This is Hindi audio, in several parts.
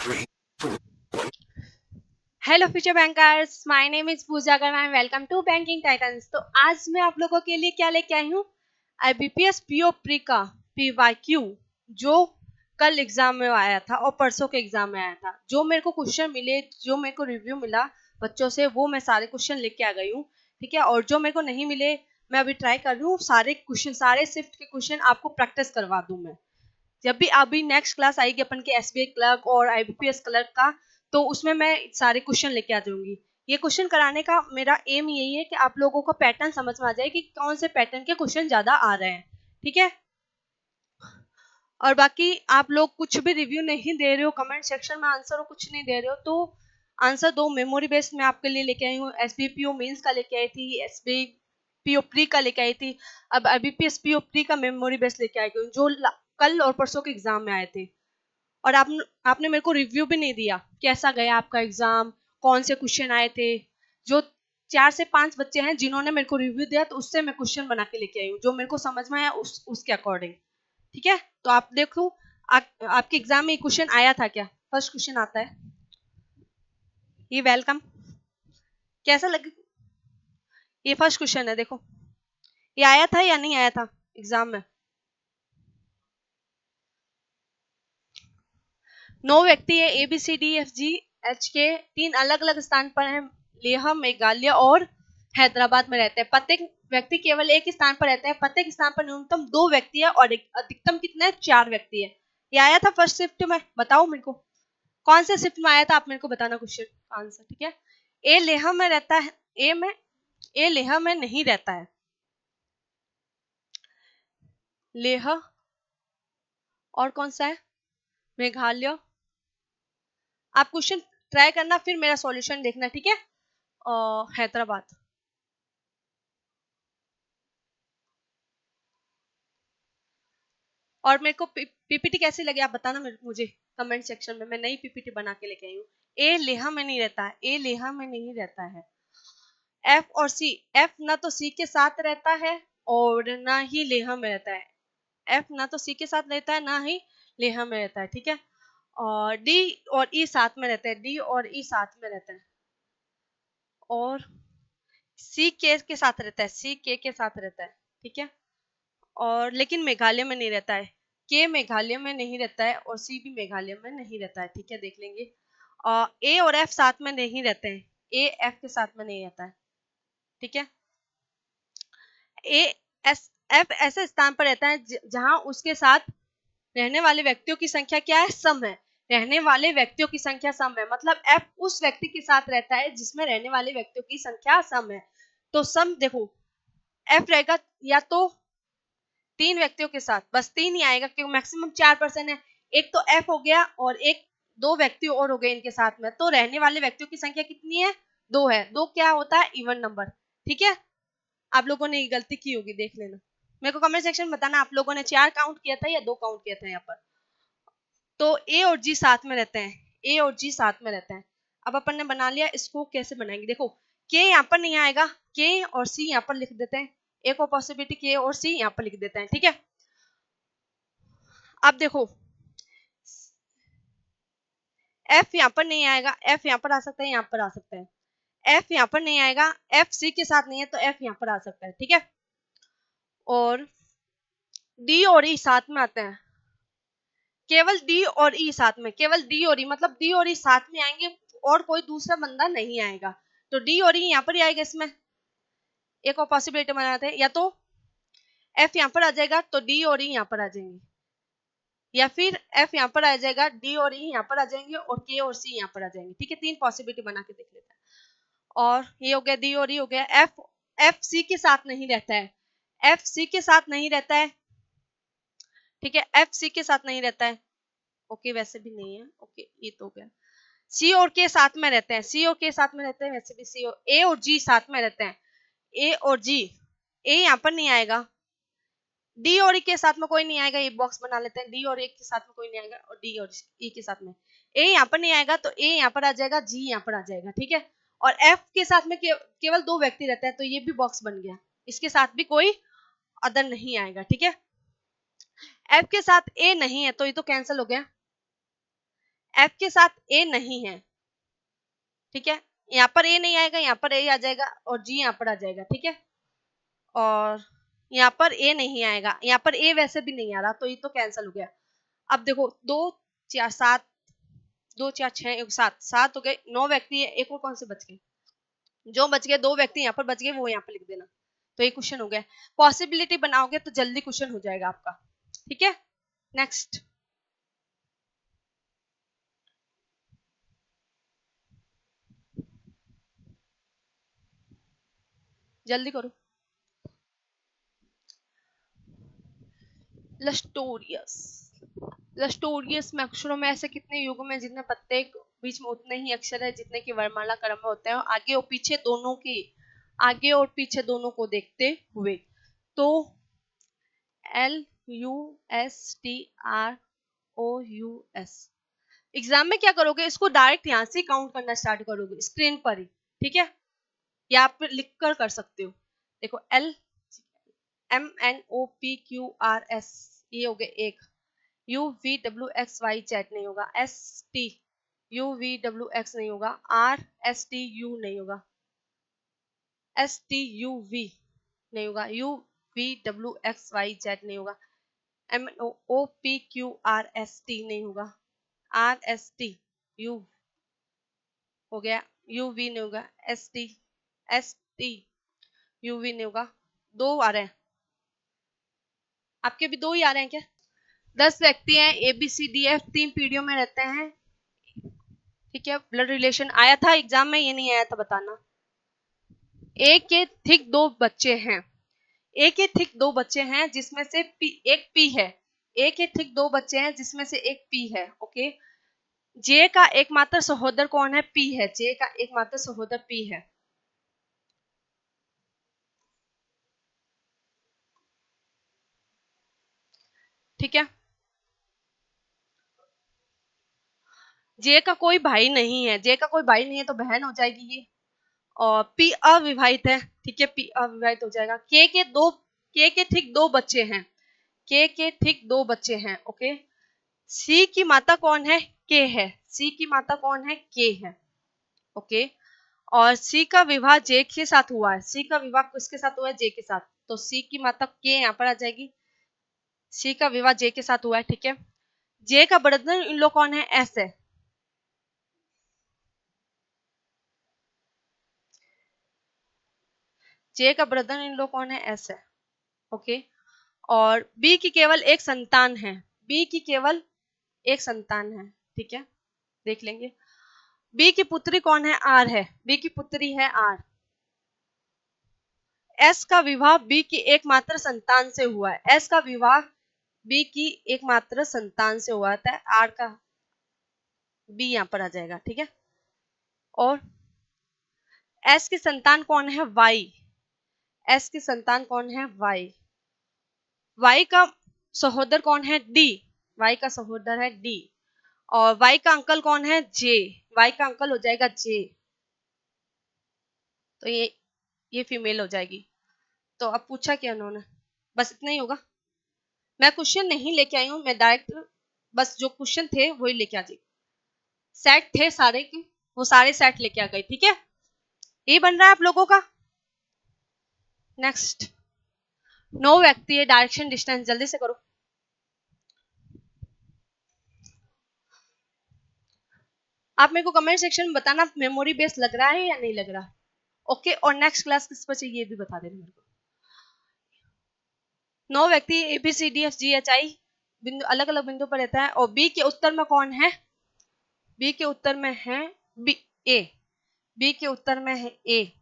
Hello future bankers, my name is Pooja Garma and welcome to banking titans. तो आज मैं आप लोगों के लिए क्या लेके आई हूँ, आईबीपीएस पीओ प्री का पीवाईक्यू जो कल एग्जाम में आया था और परसों के एग्जाम में आया था। जो मेरे को क्वेश्चन मिले, जो मेरे को रिव्यू मिला बच्चों से, वो मैं सारे क्वेश्चन लेके आ गई हूँ। ठीक है, और जो मेरे को नहीं मिले मैं अभी ट्राई कर रही हूँ सारे क्वेश्चन, सारे शिफ्ट के क्वेश्चन आपको प्रैक्टिस करवा दूं मैं। जब भी अभी नेक्स्ट क्लास आएगी अपन के एसबीआई क्लर्क और आईबीपीएस क्लर्क का, तो उसमें मैं सारे क्वेश्चन लेके आ जाऊंगी। ये क्वेश्चन कराने का मेरा एम यही है कि आप लोगों को पैटर्न समझ में आ जाए कि कौन से पैटर्न के क्वेश्चन ज्यादा आ रहे हैं। ठीक है, और बाकी आप लोग कुछ भी रिव्यू नहीं दे रहे हो, कमेंट सेक्शन में आंसर हो कुछ नहीं दे रहे हो, तो आंसर दो। मेमोरी बेस्ड मैं आपके लिए लेके आई हूँ, एसबीपीओ मेंस का लेके आई थी, एसबीपीओ प्री का लेके आई थी, अब आईबीपीएस पीओ प्री का मेमोरी बेस्ड लेके आई हूँ जो कल और परसों के एग्जाम में आए थे। और आपने मेरे को रिव्यू भी नहीं दिया कैसा गया आपका एग्जाम, कौन से क्वेश्चन आए थे। जो 4 से 5 बच्चे हैं जिन्होंने मेरे को रिव्यू दिया, तो उससे मैं क्वेश्चन बना के लेके आई हूँ जो मेरे को समझ में आया उसके अकॉर्डिंग। ठीक है, तो आप देखो आपके एग्जाम में क्वेश्चन आया था क्या। फर्स्ट क्वेश्चन आता है ये, वेलकम, कैसा लगे। ये फर्स्ट क्वेश्चन है, देखो ये आया था या नहीं आया था एग्जाम में। 9 व्यक्ति है, A B C D F G H K, 3 अलग अलग स्थान पर है, लेह, मेघालय और हैदराबाद में रहते हैं। प्रत्येक व्यक्ति केवल एक ही स्थान पर रहता है, प्रत्येक स्थान पर न्यूनतम 2 व्यक्ति है और अधिकतम कितने हैं, 4 व्यक्ति है। ये आया था फर्स्ट शिफ्ट में, बताओ मेरे को कौन से शिफ्ट में आया था, आप मेरे को बताना क्वेश्चन आंसर। ठीक है, ए लेह में रहता है, ए लेह में नहीं रहता है, लेह, और कौन सा है, मेघालय। आप क्वेश्चन ट्राई करना फिर मेरा सॉल्यूशन देखना। ठीक है, हैदराबाद। और मेरे को पीपीटी कैसी लगी आप बताना मुझे कमेंट सेक्शन में, मैं नई पीपीटी बना के लेके आई हूँ। ए लेहा में नहीं रहता है, ए लेहा में नहीं रहता है। एफ और सी, एफ ना तो सी के साथ रहता है और ना ही लेहा में रहता है। एफ ना तो सी के साथ रहता है ना ही लेहा में रहता है। ठीक है, और डी और ई साथ में रहते हैं, डी और ई साथ में रहते हैं, और सी के साथ रहता है, सी के साथ रहता है। ठीक है, और लेकिन मेघालय में नहीं रहता है, के मेघालय में नहीं रहता है और सी भी मेघालय में नहीं रहता है। ठीक है, देख लेंगे। ए और एफ साथ में नहीं रहते हैं, ए एफ के साथ में नहीं रहता है। ठीक है, ए एस एफ ऐसे स्थान पर रहता है जहां उसके साथ रहने वाले व्यक्तियों की संख्या क्या है, सम है। रहने वाले व्यक्तियों की संख्या सम है, मतलब एफ उस व्यक्ति के साथ रहता है जिसमें रहने वाले व्यक्तियों की संख्या सम है। तो सम देखो, एफ रहेगा या तो 3 व्यक्तियों के साथ, बस 3 ही आएगा क्योंकि मैक्सिमम 4% है। एक तो एफ हो गया और एक 2 व्यक्ति और हो गए इनके साथ में, तो रहने वाले व्यक्तियों की संख्या कितनी है, 2 है। 2 क्या होता है, इवन नंबर। ठीक है, आप लोगों ने ये गलती की होगी, देख लेना, मेरे को कमेंट सेक्शन में बताना आप लोगों ने 4 काउंट किया था या 2 काउंट किया था यहाँ पर। तो ए और जी साथ में रहते हैं, ए और जी साथ में रहते हैं। अब अपन ने बना लिया, इसको कैसे बनाएंगे, देखो के यहाँ पर नहीं आएगा, के और सी यहाँ पर लिख देते हैं, एक और पॉसिबिलिटी के और सी यहाँ पर लिख देते हैं। ठीक है, अब देखो एफ यहाँ पर नहीं आएगा, एफ यहाँ पर आ सकता है, यहाँ पर आ सकता है। एफ यहाँ पर नहीं आएगा, एफ सी के साथ नहीं है, तो एफ यहाँ पर आ सकता है। ठीक है, और डी और ई साथ में आते हैं, केवल डी और ई साथ में, केवल डी और ई, मतलब डी और ई साथ में आएंगे और कोई दूसरा बंदा नहीं आएगा, तो डी और ई यहाँ पर ही आएगा। इसमें एक और पॉसिबिलिटी बनाते हैं, या तो एफ यहाँ पर आ जाएगा तो डी और ई यहाँ पर आ जाएंगे, या फिर एफ यहाँ पर आ जाएगा, डी और ई यहाँ पर आ जाएंगे और के और सी यहाँ पर आ जाएंगे। ठीक है, 3 पॉसिबिलिटी बना के देख लेते हैं। और ये हो गया डी और ई हो गया। एफ एफ सी के साथ नहीं रहता है, एफ सी के साथ नहीं रहता है। ठीक है, एफ सी के साथ नहीं रहता है, ओके वैसे भी नहीं है, ओके ये तो हो गया। सी और के साथ में रहते हैं, सी और के साथ में रहते हैं, वैसे भी सी और ए और जी साथ में रहते हैं, ए और जी, ए यहाँ पर नहीं आएगा, डी और ई के साथ में कोई नहीं आएगा, ये बॉक्स बना लेते हैं, डी और ए के साथ में कोई नहीं आएगा और डी और ई के साथ में, ए यहाँ पर नहीं आएगा तो ए यहाँ पर आ जाएगा, जी यहाँ पर आ जाएगा। ठीक है, और एफ के साथ में केवल 2 व्यक्ति रहते हैं, तो ये भी बॉक्स बन गया, इसके साथ भी कोई अदर नहीं आएगा। ठीक है, एफ के साथ ए नहीं है तो ये तो कैंसिल हो गया, एफ के साथ ए नहीं है, ठीक है, यहाँ पर ए नहीं आएगा, यहाँ पर ए आ जाएगा और जी यहाँ पर आ जाएगा, ठीक है, और यहाँ पर ए नहीं आएगा, यहाँ पर ए वैसे भी नहीं आ रहा, तो ये तो कैंसिल हो गया। अब देखो 2 4 7, 2 4 6 1 7, 7 हो गए, 9 व्यक्ति है, एक और कौन से बच गए, जो बच गए 2 व्यक्ति यहाँ पर बच गए, वो यहाँ पर लिख देना। तो ये क्वेश्चन हो गया। पॉसिबिलिटी बनाओगे तो जल्दी क्वेश्चन हो जाएगा आपका, ठीक है। नेक्स्ट, जल्दी करो। लस्टोरियस, लस्टोरियस में अक्षरों में ऐसे कितने युगों में जितने प्रत्येक बीच में उतने ही अक्षर है जितने की वर्णमाला क्रम में होते हैं, आगे और पीछे दोनों की, आगे और पीछे दोनों को देखते हुए। तो LUSTROUS, एग्जाम में क्या करोगे, इसको डायरेक्ट यहाँ से काउंट करना स्टार्ट करोगे स्क्रीन पर ही, ठीक है, या आप लिख कर सकते हो। देखो LMNOPQRS, ये हो गए एक, UVWXYZ नहीं होगा, STUVWX नहीं होगा, RSTU नहीं होगा, STUV नहीं होगा, UVWXYZ नहीं होगा, MNOPQRST नहीं होगा, RSTU हो गया, UV नहीं होगा, STUV नहीं होगा। 2 आ रहे हैं आपके भी, 2 ही आ रहे हैं क्या? 10 व्यक्ति हैं, ABCDF 3 पीढ़ियों में रहते हैं, ठीक है, ब्लड रिलेशन आया था एग्जाम में, ये नहीं आया था बताना। एक के ठीक 2 बच्चे हैं, एक के ठीक 2 बच्चे हैं जिसमें से एक पी है, एक के ठीक 2 बच्चे हैं जिसमें से एक पी है, ओके। जे का एकमात्र सहोदर कौन है? पी है, जे का एकमात्र सहोदर पी है, ठीक है। जे का कोई भाई नहीं है, जे का कोई भाई नहीं है तो बहन हो जाएगी ये, और पी अविवाहित है, ठीक है, पी अविवाहित हो जाएगा। के के ठीक 2 बच्चे हैं, के ठीक 2 बच्चे हैं, ओके। सी की माता कौन है? के है, सी की माता कौन है? के है, ओके। और सी का विवाह जे के साथ हुआ है, सी का विवाह किसके साथ हुआ है? जे के साथ, तो सी की माता के यहाँ पर आ जाएगी, सी का विवाह जे के साथ हुआ है, ठीक है। जे का ब्रदर इन लोग कौन है? एस है, जे का ब्रदर इन लोग कौन है? एस है, ओके। और बी की केवल एक संतान है, बी की केवल एक संतान है, ठीक है, देख लेंगे। बी की पुत्री कौन है? आर है, बी की पुत्री है आर। एस का विवाह बी की एकमात्र संतान से हुआ है, एस का विवाह बी की एकमात्र संतान से हुआ था, आर का बी यहां पर आ जाएगा, ठीक है। और एस की संतान कौन है? वाई, एस की संतान कौन है? वाई। वाई का सहोदर कौन है? डी, वाई का सहोदर है डी। और वाई का अंकल कौन है? जे, वाई का अंकल हो जाएगा जे, तो ये फीमेल हो जाएगी। तो अब पूछा क्या उन्होंने? बस इतना ही होगा। मैं क्वेश्चन नहीं लेके आई हूँ, मैं डायरेक्ट बस जो क्वेश्चन थे वही लेके आ गई, सेट थे सारे के, वो सारे सेट लेके आ गई, ठीक है। ये बन रहा है आप लोगों का। नेक्स्ट, 9 व्यक्ति है, डायरेक्शन डिस्टेंस, जल्दी से करो। आप मेरे को कमेंट सेक्शन में बताना मेमोरी बेस लग रहा है या नहीं लग रहा, ओके। और नेक्स्ट क्लास किस पर चाहिए ये भी बता देना मेरे को। 9 व्यक्ति ABCDFGHI बिंदु अलग अलग बिंदु पर रहता है, और बी के उत्तर में कौन है? बी के उत्तर में है बी, ए, बी के उत्तर में है ए,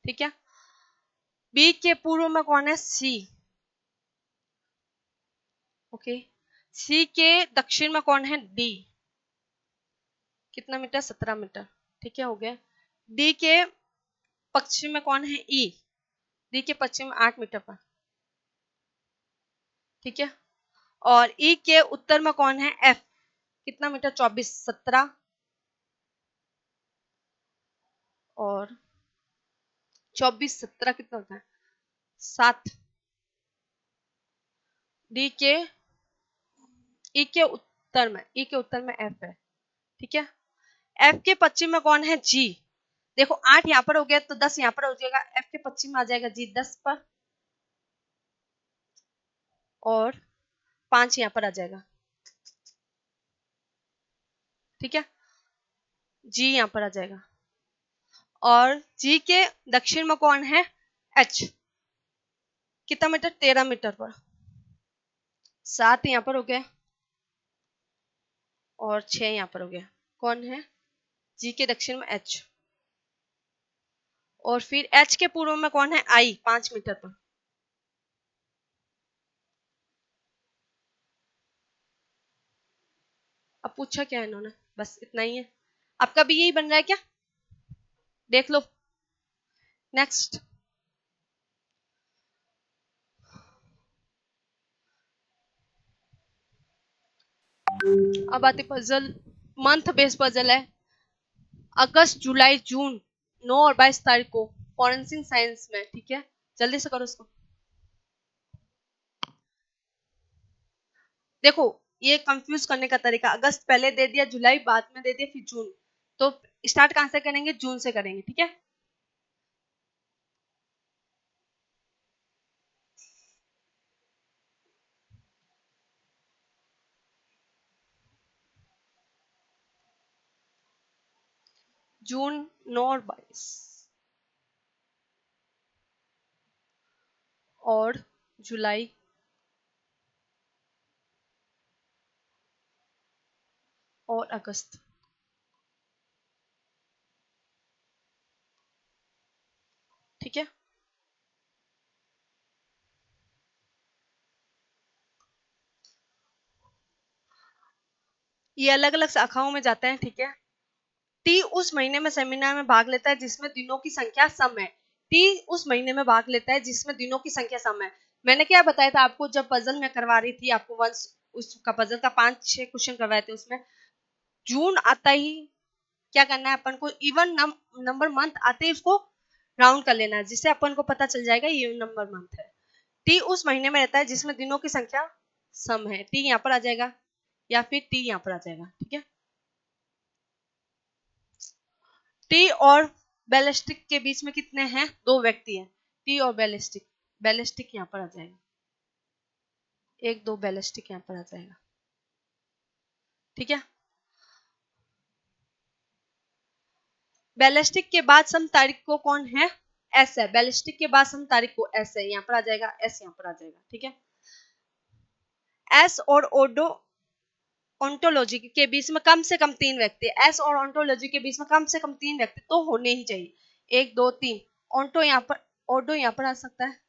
ठीक है। बी के पूर्व में कौन है? सी, ओके। सी के दक्षिण में कौन है? डी, कितना मीटर? 17 मीटर, ठीक है, हो गया। डी के पश्चिम में कौन है? ई, डी के पश्चिम में 8 मीटर पर, ठीक है। और ई के उत्तर में कौन है? एफ, कितना मीटर? 24, 17 और 24 17 कितना होता है? 7। डी के ई के उत्तर में एफ है, ठीक है। एफ के पश्चिम में कौन है, जी। देखो 8 यहाँ पर हो गया तो 10 यहाँ पर हो जाएगा, एफ के पश्चिम में आ जाएगा जी 10 पर, और 5 यहाँ पर आ जाएगा, ठीक है। जी यहाँ पर आ जाएगा, और जी के दक्षिण में कौन है, एच। कितना मीटर, 13 मीटर पर। 7 यहाँ पर हो गया, और 6 यहाँ पर हो गया। कौन है, जी के दक्षिण में एच, और फिर एच के पूर्व में कौन है, आई, 5 मीटर पर। अब पूछा क्या है इन्होंने, बस इतना ही है। आपका भी यही बन रहा है क्या, देख लो। नेक्स्ट, अब आती पजल, मंथ बेस्ड पजल है। अगस्त, जुलाई, जून, 9 और 22 तारीख को फॉरेंसिक साइंस में, ठीक है। जल्दी से करो इसको। देखो ये कंफ्यूज करने का तरीका, अगस्त पहले दे दिया, जुलाई बाद में दे दिया, फिर जून। तो स्टार्ट कहां से करेंगे, जून से करेंगे, ठीक है। जून 9 और 22, और जुलाई और अगस्त, ठीक है। ये अलग अलग शाखाओं में जाते हैं, ठीक है। टी उस महीने में सेमिनार में भाग लेता है जिसमें दिनों की संख्या सम है। टी उस महीने में भाग लेता है जिसमें दिनों की संख्या सम है। मैंने क्या बताया था आपको, जब पजल में करवा रही थी आपको, वंस उसका पजल का 5-6 क्वेश्चन करवाए थे, उसमें जून आता ही क्या करना है अपन को, इवन नंबर मंथ आते ही उसको राउंड कर लेना है, जिससे अपन को पता चल जाएगा ये नंबर मंथ है। टी उस महीने में रहता है जिसमें दिनों की संख्या सम है, टी यहाँ पर आ जाएगा, या फिर टी यहाँ पर आ जाएगा, ठीक है। टी और बैलिस्टिक के बीच में कितने हैं, 2 व्यक्ति हैं, टी और बैलिस्टिक। बैलिस्टिक यहाँ पर आ जाएगा, 1-2 बैलिस्टिक यहाँ पर आ जाएगा, ठीक है। बैलिस्टिक के बाद सम तारीख को कौन है, एस है। बैलिस्टिक के बाद सम तारीख को एस है, यहाँ पर आ जाएगा, एस यहाँ पर आ जाएगा, ठीक है। एस और ओडो ऑन्टोलॉजी के बीच में कम से कम 3 व्यक्ति, एस और ऑन्टोलॉजी के बीच में कम से कम 3 व्यक्ति तो होने ही चाहिए, 1-2-3। ऑन्टो यहाँ पर, ओडो यहाँ पर आ सकता है,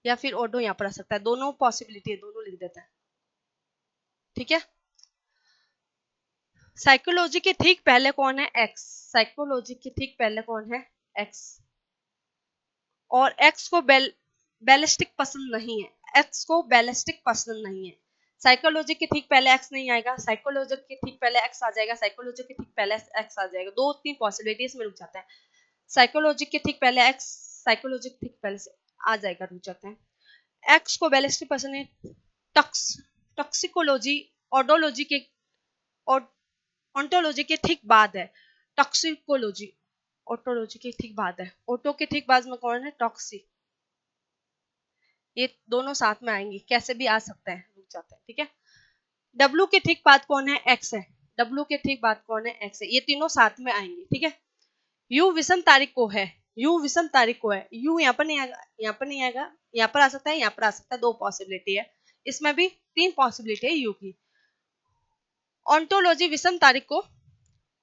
या फिर ओडो यहाँ पर आ सकता है, दोनों पॉसिबिलिटी है, दोनों लिख देता है, ठीक है। साइकोलॉजी के ठीक पहले कौन है, एक्स। साइकोलॉजी के ठीक पहले कौन है, एक्स। और एक्स को बैलिस्टिक पसंद नहीं है, एक्स को बैलिस्टिक पसंद नहीं है। साइकोलॉजी के ठीक पहले एक्स नहीं आएगा, साइकोलॉजी के ठीक पहले एक्स आ जाएगा, साइकोलॉजी के ठीक पहले एक्स आ जाएगा, 2-3 पॉसिबिलिटीज में रुक जाते हैं। साइकोलॉजी के ठीक पहले एक्स, साइकोलॉजी के ठीक पहले से आ जाएगा, रुक जाते हैं। एक्स को बैलिस्टिक पसंद है। टॉक्सिकोलॉजी ऑडोलॉजी के ऑन्टोलॉजी के ठीक बाद है, टॉक्सिकोलॉजी ऑटोलॉजी के ठीक बाद है। ऑटो के ठीक बाद में कौन है, टॉक्सी। ये दोनों साथ में आएंगी, कैसे भी आ सकता है, रुक जाते हैं, ठीक है। डब्ल्यू के ठीक बाद कौन है, एक्स है। डब्ल्यू के ठीक बाद कौन है, एक्स है। ये तीनों साथ में आएंगे, ठीक है। यू विषम तारीख को है, यू विषम तारीख को है, यू यहाँ पर नहीं आएगा, यहाँ पर नहीं आएगा, यहाँ पर आ सकता है, यहाँ पर आ सकता है, 2 पॉसिबिलिटी है। इसमें भी 3 पॉसिबिलिटी है यू की। ऑन्टोलॉजी विषम तारीख को,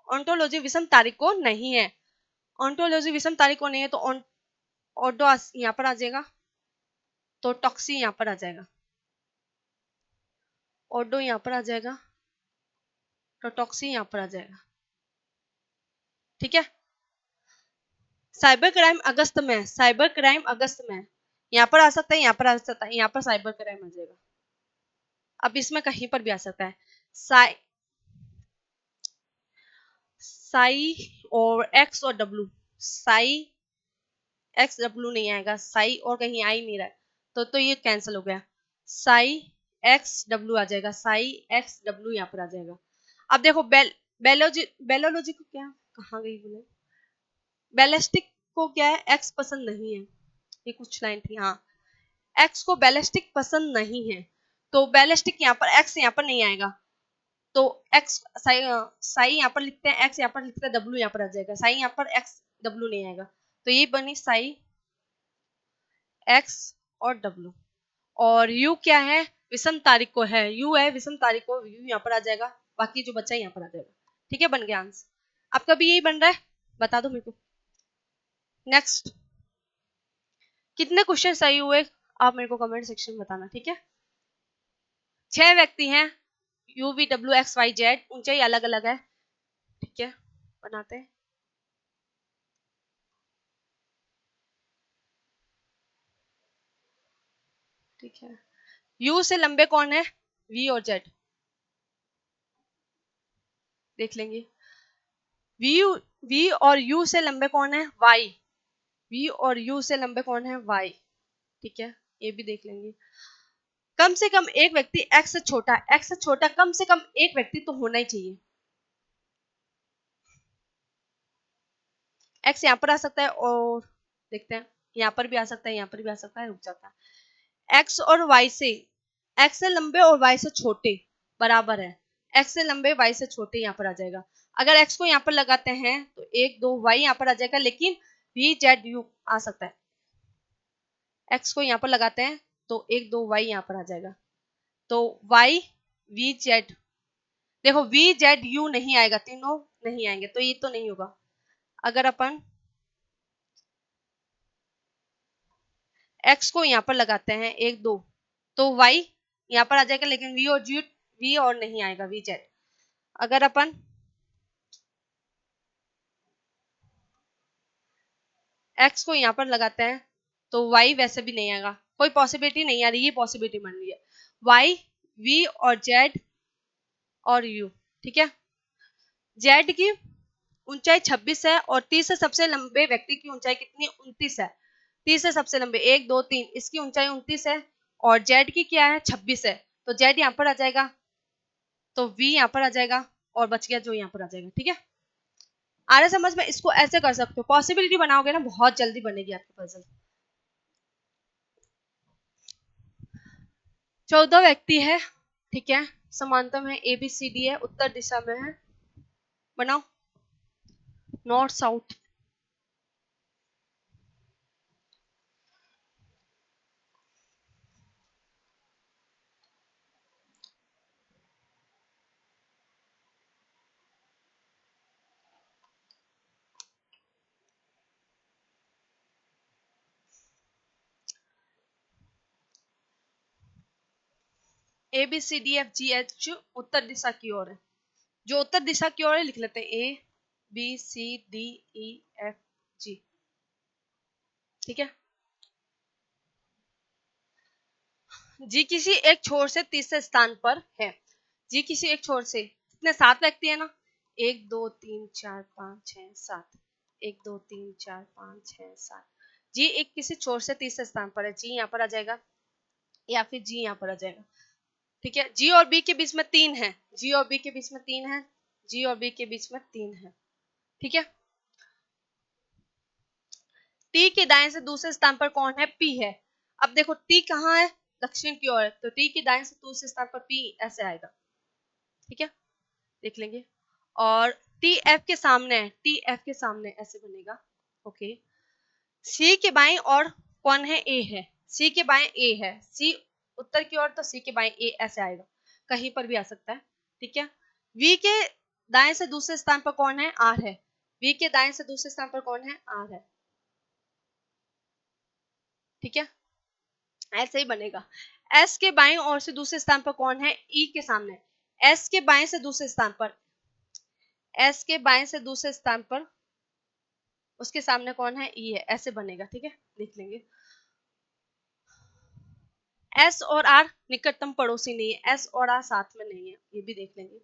ऑन्टोलॉजी विषम तारीख को नहीं है। ऑन्टोलॉजी विषम तारीख को नहीं है, तो ऑडो यहाँ पर आ जाएगा, तो टॉक्सी यहाँ पर आ जाएगा, ऑडो यहाँ पर आ जाएगा, तो टॉक्सी यहाँ पर आ जाएगा, ठीक है। साइबर क्राइम अगस्त में, साइबर क्राइम अगस्त में यहाँ पर आ सकता है, यहाँ पर आ सकता है, यहाँ पर साइबर क्राइम आ जाएगा। अब इसमें कहीं पर भी आ सकता है। साई साई और एक्स और डब्ल्यू, साई एक्स डब्ल्यू नहीं आएगा, साई और कहीं आ ही नहीं रहा है, तो ये कैंसिल हो गया। साई एक्स डब्ल्यू आ जाएगा, साई एक्स डब्ल्यू यहाँ पर आ जाएगा। अब देखो बेलोलॉजी को क्या, कहाँ गई बोले, बैलिस्टिक को क्या है, एक्स पसंद नहीं है, ये कुछ लाइन थी, हाँ, एक्स को बैलिस्टिक पसंद नहीं है, तो बैलिस्टिक यहाँ पर एक्स यहाँ पर नहीं आएगा, तो एक्स साई यहाँ पर लिखते हैं, एक्स यहाँ पर लिखते हैं, डब्ल्यू यहाँ पर आ जाएगा, साई यहाँ पर एक्स डब्ल्यू नहीं आएगा, तो ये बनी साई एक्स और डब्ल्यू। और यू क्या है, विषम तारीख को है, यू है विषम तारीख को, यू यहाँ पर आ जाएगा, बाकी जो बच्चा यहाँ पर आ जाएगा। ठीक है, बन गया आंसर। आपका भी यही बन रहा है, बता दो मेरे को। नेक्स्ट, कितने क्वेश्चन सही हुए आप मेरे को कमेंट सेक्शन में बताना। ठीक है, 6 व्यक्ति हैं, U V W X Y Z, ऊंचाई अलग अलग है। ठीक है, बनाते हैं। ठीक है, यू से लंबे कौन है, वी और जेड, देख लेंगे। वी वी और यू से लंबे कौन है, वाई, वी और यू से लंबे कौन है, वाई। ठीक है, ये भी देख लेंगे। कम से कम एक व्यक्ति एक्स से छोटा, एक्स से छोटा कम से कम एक व्यक्ति तो होना ही चाहिए। एक्स यहाँ पर आ सकता है, और देखते हैं यहाँ पर भी आ सकता है, यहाँ पर भी आ सकता है, रुक जाता है। एक्स और वाई से, एक्स से लंबे और वाई से छोटे बराबर है, एक्स से लंबे वाई से छोटे यहाँ पर आ जाएगा। अगर एक्स को यहाँ पर लगाते हैं तो 1 2 वाई यहाँ पर आ जाएगा, लेकिन वी जेड यू आ सकता है। एक्स को यहाँ पर लगाते हैं तो 1 2 वाई यहाँ पर आ जाएगा, तो वाई वी जेड, देखो वी जेड यू नहीं आएगा, तीनों नहीं आएंगे, तो ये तो नहीं होगा। अगर अपन एक्स को यहाँ पर लगाते हैं 1 2, तो वाई यहाँ पर आ जाएगा, लेकिन वी और जी, वी और नहीं आएगा, वी जेड। अगर अपन एक्स को यहाँ पर लगाते हैं तो वाई वैसे भी नहीं आएगा, कोई पॉसिबिलिटी नहीं आ रही, ये पॉसिबिलिटी बन रही है, वाई वी और जेड और यू। ठीक है, जेड की ऊंचाई 26 है, और 30 से सबसे लंबे व्यक्ति की ऊंचाई कितनी, 29 है। 30 से सबसे लंबे 1 2 3, इसकी ऊंचाई 29 है, और जेड की क्या है, 26 है, तो जेड यहाँ पर आ जाएगा, तो वी यहाँ पर आ जाएगा, और बच गया जो यहाँ पर आ जाएगा। ठीक है, आ रहा समझ में, इसको ऐसे कर सकते हो, पॉसिबिलिटी बनाओगे ना बहुत जल्दी बनेगी आपकी पजल। 14 व्यक्ति है, ठीक है, समांतर में ए बी सी डी है, उत्तर दिशा में है, बनाओ, north south. A B C D F G H उत्तर दिशा की ओर है, जो उत्तर दिशा की ओर है लिख लेते हैं, A B C D E F G. ठीक है, जी किसी एक छोर से तीसरे स्थान पर है, जी किसी एक छोर से, कितने 7 व्यक्ति है ना, 1 2 3 4 5 6 7, 1 2 3 4 5 6 7, जी एक किसी छोर से तीसरे स्थान पर है, जी यहाँ पर आ जाएगा, या फिर जी यहाँ पर आ जाएगा। ठीक है, जी और बी के बीच में 3 है, जी और बी के बीच में 3 है, जी और बी के बीच में 3 है। ठीक है, टी के दाएं से दूसरे स्थान पर कौन है, पी है। अब देखो टी कहाँ है, दक्षिण की ओर है, तो टी के दाएं से दूसरे स्थान पर पी ऐसे आएगा। ठीक है, देख लेंगे। और टी एफ के सामने है, टी एफ के सामने ऐसे बनेगा। ओके, सी के बाएं और कौन है, ए है, सी के बाएं ए है, सी उत्तर की ओर, तो सी के बाएं ए ऐसे आएगा, कहीं पर भी आ सकता है। ठीक है, वी के दाएं से दूसरे स्थान पर कौन है, आर है, वी के दाएं से दूसरे स्थान पर कौन है, आर है। ठीक है, ऐसे ही बनेगा। एस के बाएं ओर से दूसरे स्थान पर कौन है, ई के सामने, एस के बाएं से दूसरे स्थान पर, एस के बाएं से दूसरे स्थान पर उसके सामने कौन है, ई है, ऐसे बनेगा। ठीक है, देख लेंगे। एस और आर निकटतम पड़ोसी नहीं है, एस और आर साथ में नहीं है, ये भी देख लेंगे।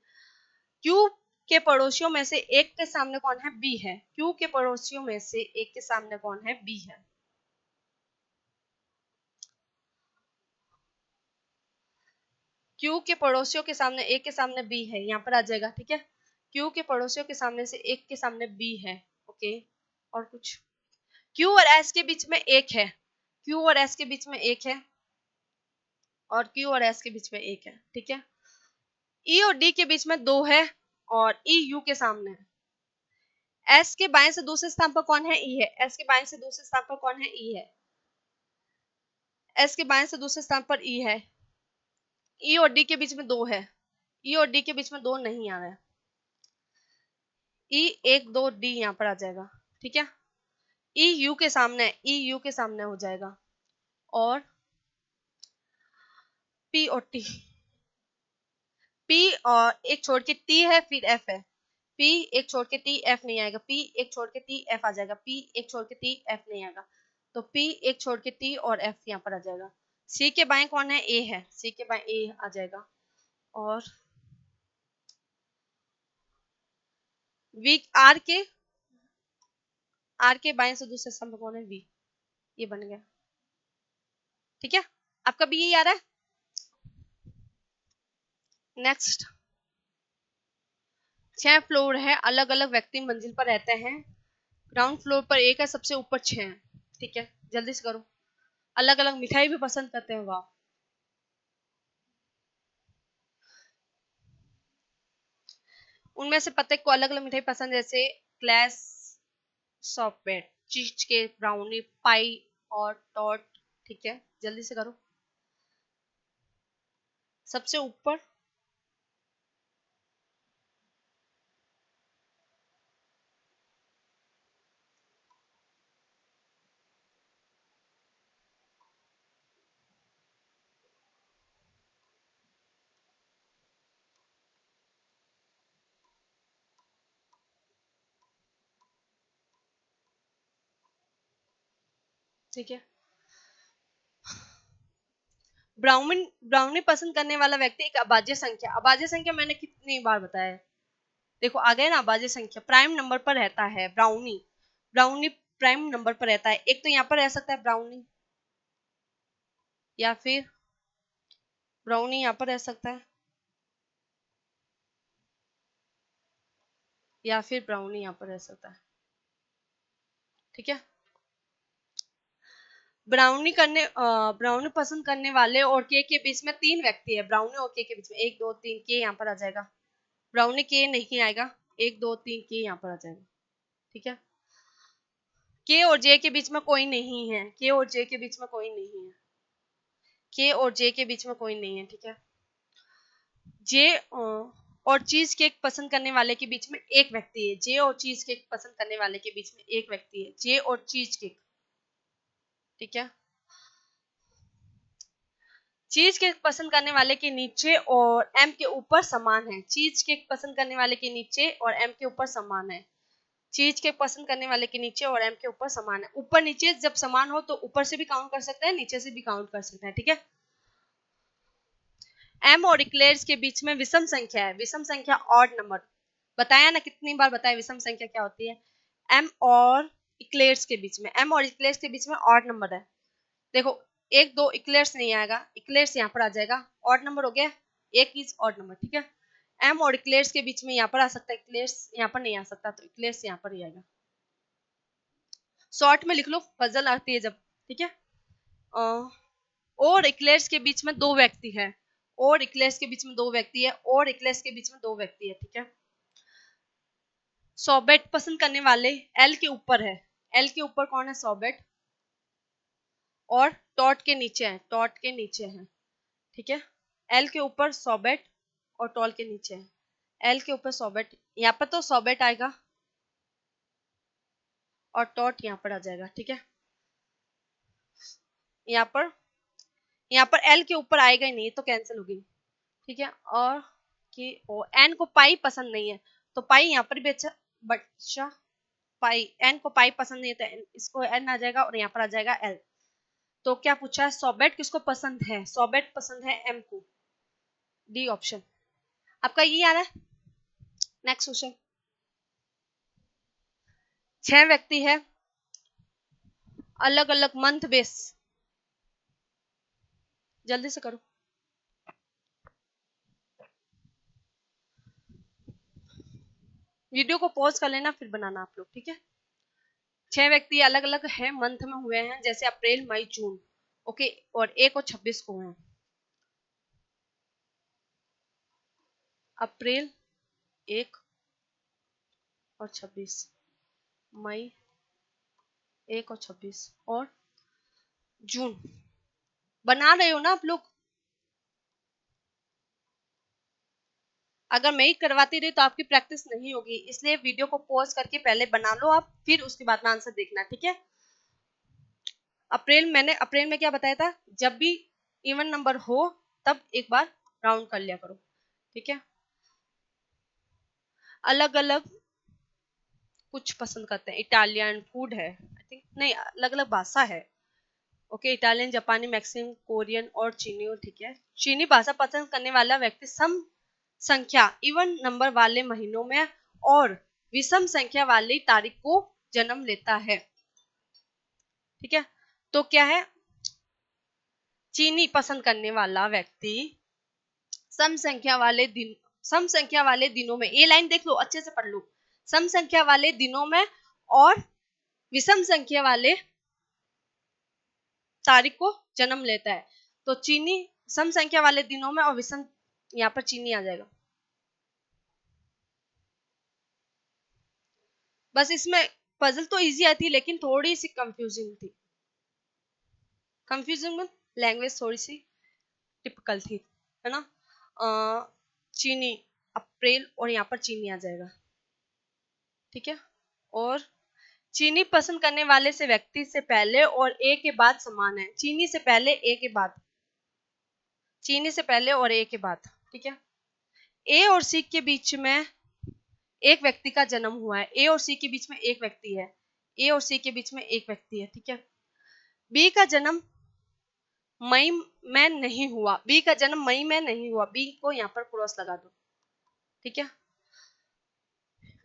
क्यू के पड़ोसियों में से एक के सामने कौन है, बी है, क्यू के पड़ोसियों में से एक के सामने कौन है, बी है। क्यू के पड़ोसियों के सामने ए के सामने बी है, यहाँ पर आ जाएगा, ठीक है। क्यू के पड़ोसियों के सामने से एक के सामने बी है, ओके। और कुछ, क्यू और एस के बीच में एक है, क्यू और एस के बीच में एक है, और क्यू और एस के बीच में एक है, ठीक है। ई और डी के बीच में दो है, और ई यू के सामने है। एस के बाएं से दूसरे स्थान पर कौन है? ई है। एस के बाएं से दूसरे स्थान पर कौन है? ई है। एस के बाएं से दूसरे स्थान पर ई है। ई और डी के बीच में दो है, ई और डी के बीच में दो नहीं आ रहा है। ई एक दो डी यहाँ पर आ जाएगा, ठीक है। ई यू के सामने, ई यू के सामने हो जाएगा, और पी और टी, पी और एक छोड़ के टी है, फिर एफ है। पी एक छोड़ के टी, एफ नहीं आएगा। पी एक छोड़ के टी, एफ आ जाएगा। पी एक छोड़ के टी, एफ नहीं आएगा। तो पी एक छोड़ के टी और एफ यहाँ पर आ जाएगा। सी के बाएं कौन है? ए है। सी के बाएं ए आ जाएगा, और वी आर के बाएं से दूसरे स्तंभ कौन है? वी। ये बन गया, ठीक है। आपका भी यही आ रहा है। नेक्स्ट, 6 फ्लोर है, अलग अलग व्यक्ति मंजिल पर रहते हैं। ग्राउंड फ्लोर पर एक है, सबसे ऊपर 6 है, ठीक है। जल्दी से करो। अलग अलग मिठाई भी पसंद करते हैं, वाह। उनमें से प्रत्येक को अलग अलग मिठाई पसंद है, जैसे ग्लास, सॉफ्टवेयर, चीज के, ब्राउनी, पाई और टॉट, ठीक है। जल्दी से करो। सबसे ऊपर, ठीक है। ब्राउनी ब्राउनी पसंद करने वाला व्यक्ति एक अभाज्य संख्या, अभाज्य संख्या मैंने कितनी बार बताया है, देखो आ गया ना। अभाज्य संख्या प्राइम नंबर पर रहता है, ब्राउनी, ब्राउनी प्राइम नंबर पर रहता है। एक तो यहाँ पर रह सकता है ब्राउनी, या फिर ब्राउनी यहाँ पर रह सकता है, या फिर ब्राउनी यहाँ पर रह सकता है, ठीक है। ब्राउनी पसंद करने वाले और के बीच में 3 व्यक्ति है, ब्राउनी और के बीच में 1 2 3, के यहाँ पर आ जाएगा। ब्राउनी के नहीं आएगा, 1 2 3 के यहाँ पर आ जाएगा, ठीक है। के और जे के बीच में कोई नहीं है, के और जे के बीच में कोई नहीं है, के और जे के बीच में कोई नहीं है, ठीक है। जे और चीज केक पसंद करने वाले के बीच में एक व्यक्ति है, जे और चीज केक पसंद करने वाले के बीच में एक व्यक्ति है, जे और चीज केक, ठीक है। चीज केक पसंद करने वाले के नीचे और एम के ऊपर समान है, चीज केक पसंद करने वाले के नीचे और एम के ऊपर समान है, चीज केक पसंद करने वाले के नीचे और एम के ऊपर समान है। ऊपर नीचे जब समान हो तो ऊपर से भी काउंट कर सकते हैं, नीचे से भी काउंट कर सकते हैं, ठीक है। एम और इक्लेयर्स के बीच में विषम संख्या है, विषम संख्या ऑड नंबर, बताया ना, कितनी बार बताया विषम संख्या क्या होती है। एम और इक्लेयर्स के बीच में, एम और इक्लेयर्स के बीच में ऑड नंबर है। देखो, एक दो इक्लेयर्स नहीं आएगा, इक्लेयर्स यहाँ पर आ जाएगा, ऑड नंबर हो गया, एक इज ऑड नंबर, ठीक है। एम और इक्लेयर्स के बीच में यहाँ पर आ सकता है, इक्लेयर्स यहाँ पर नहीं आ सकता, तो इक्लेयर्स यहाँ पर ही आएगा। शॉर्ट में लिख लो, पजल आती है जब, ठीक है। और इक्लेयर्स के बीच में दो व्यक्ति है, और इक्लेयर्स के बीच में दो व्यक्ति है, और इक्लेयर्स के बीच में दो व्यक्ति है, ठीक है। सॉबेट पसंद करने वाले एल के ऊपर है, एल के ऊपर कौन है? सॉबेट, और टॉट के नीचे है, टॉट के नीचे है, ठीक है। एल के ऊपर सॉबेट और टॉल के नीचे है, एल के ऊपर सॉबेट, यहाँ पर तो सॉबेट आएगा और टॉट यहाँ पर आ जाएगा, ठीक है। यहाँ पर एल के ऊपर आएगा ही नहीं, तो कैंसिल होगी, ठीक है। और कि ओ एन को पाई पसंद नहीं है, तो पाई यहाँ पर भी अच्छा बच्चा, पाई, एन को पाई पसंद नहीं है तो इसको एन आ जाएगा और यहाँ पर आ जाएगा एल। तो क्या पूछा है? सॉबेट किसको पसंद है? सॉबेट पसंद है एम को, डी ऑप्शन। आपका ये आ रहा है। नेक्स्ट क्वेश्चन, 6 व्यक्ति है, अलग अलग मंथ बेस, जल्दी से करो। वीडियो को पॉज कर लेना फिर बनाना आप लोग, ठीक है। 6 व्यक्ति अलग अलग है मंथ में हुए हैं, जैसे अप्रैल मई जून, ओके, और 1 और 26 को हैं। अप्रैल 1 और 26, मई 1 और 26 और जून। बना रहे हो ना आप लोग? अगर मैं ही करवाती रही तो आपकी प्रैक्टिस नहीं होगी, इसलिए वीडियो को पॉज करके पहले बना लो आप, फिर उसके बाद में आंसर देखना, ठीक है। अप्रैल में क्या बताया था, जब भी इवन नंबर हो तब एक बार राउंड कर लिया करो, ठीक है। अलग अलग कुछ पसंद करते हैं, इटालियन फूड है आई थिंक, नहीं अलग अलग भाषा है, ओके, इटालियन, जापानी, मैक्सिम, कोरियन और चीनी, ठीक है। चीनी भाषा पसंद करने वाला व्यक्ति सम संख्या इवन नंबर वाले महीनों में और विषम संख्या वाली तारीख को जन्म लेता है, ठीक है। तो क्या है, चीनी पसंद करने वाला व्यक्ति सम संख्या वाले दिनों में, ये लाइन देख लो अच्छे से पढ़ लो, सम संख्या वाले दिनों में और विषम संख्या वाले तारीख को जन्म लेता है। तो चीनी सम संख्या वाले दिनों में और विषम, यहाँ पर चीनी आ जाएगा। बस इसमें पजल तो इजी आई थी, लेकिन थोड़ी सी कंफ्यूजिंग थी। कंफ्यूजिंग में लैंग्वेज थोड़ी सी टिपिकल थी, है ना। चीनी अप्रैल और यहाँ पर चीनी आ जाएगा, ठीक है। और चीनी पसंद करने वाले से व्यक्ति से पहले और ए के बाद समान है, चीनी से पहले ए के बाद, चीनी से पहले और ए के बाद, ठीक है। ए और सी के बीच में एक व्यक्ति का जन्म हुआ है, ए और सी के बीच में एक व्यक्ति है, ए और सी के बीच में एक व्यक्ति है, ठीक है। बी का जन्म मई में नहीं हुआ, बी का जन्म मई में नहीं हुआ, बी को यहाँ पर क्रॉस लगा दो, ठीक है।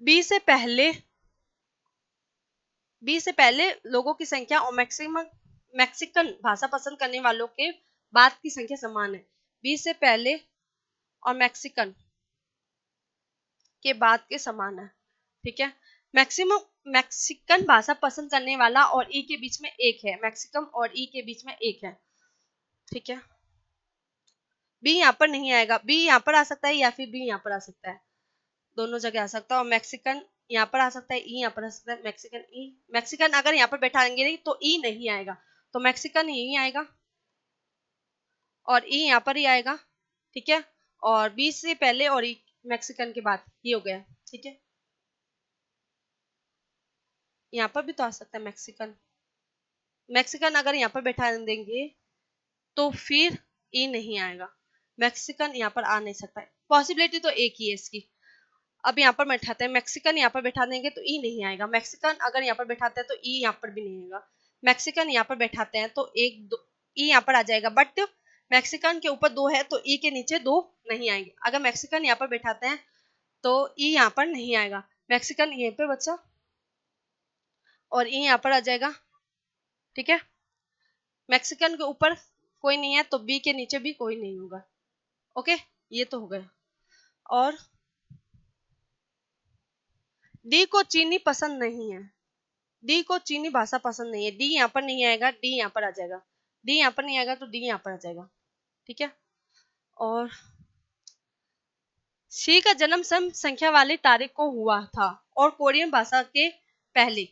बी से पहले लोगों की संख्या और मैक्सिकन भाषा पसंद करने वालों के बाद की संख्या समान है, बी से पहले और मैक्सिकन के बाद के समान है, ठीक है। मैक्सिकन भाषा पसंद करने वाला और ई के बीच में एक है, मैक्सिकम और ई के बीच में एक है, ठीक है। बी यहाँ पर नहीं आएगा, बी यहाँ पर आ सकता है या फिर बी यहाँ पर आ सकता है, दोनों जगह आ सकता है। और मैक्सिकन यहाँ पर आ सकता है, ई यहाँ पर आ सकता है, मैक्सिकन अगर यहाँ पर बैठाएंगे नहीं तो ई नहीं आएगा, तो मैक्सिकन यही आएगा और ई यहाँ पर ही आएगा, ठीक है। और बी से पहले और ई मैक्सिकन के बाद, ये हो गया, ठीक है। यहाँ पर भी तो आ सकता है मैक्सिकन अगर यहाँ पर बैठा देंगे तो फिर ई नहीं आएगा, मैक्सिकन यहाँ पर आ नहीं सकता है, पॉसिबिलिटी तो एक ही है इसकी। अब यहाँ पर बैठाते हैं, मैक्सिकन यहाँ पर बैठा देंगे तो ई नहीं आएगा, मैक्सिकन अगर यहाँ पर बैठाते हैं तो ई यहाँ पर भी नहीं आएगा, मैक्सिकन यहाँ पर बैठाते हैं तो एक दो ई यहाँ पर आ जाएगा, बट मैक्सिकन के ऊपर दो है तो ई के नीचे दो नहीं आएंगे। अगर मैक्सिकन यहाँ पर बैठाते हैं तो ई यहाँ पर नहीं आएगा, मैक्सिकन यहीं पे बच्चा और ई यहाँ पर आ जाएगा, ठीक है। मैक्सिकन के ऊपर कोई नहीं है तो बी के नीचे भी कोई नहीं होगा, ओके, ये तो हो गया। और डी को चीनी पसंद नहीं है, डी को चीनी भाषा पसंद नहीं है, डी यहाँ पर नहीं आएगा, डी यहाँ पर आ जाएगा, डी यहाँ पर नहीं आएगा तो डी यहाँ पर आ जाएगा, ठीक है। और सी का जन्म सम संख्या वाली तारीख को हुआ था और कोरियन भाषा के पहले,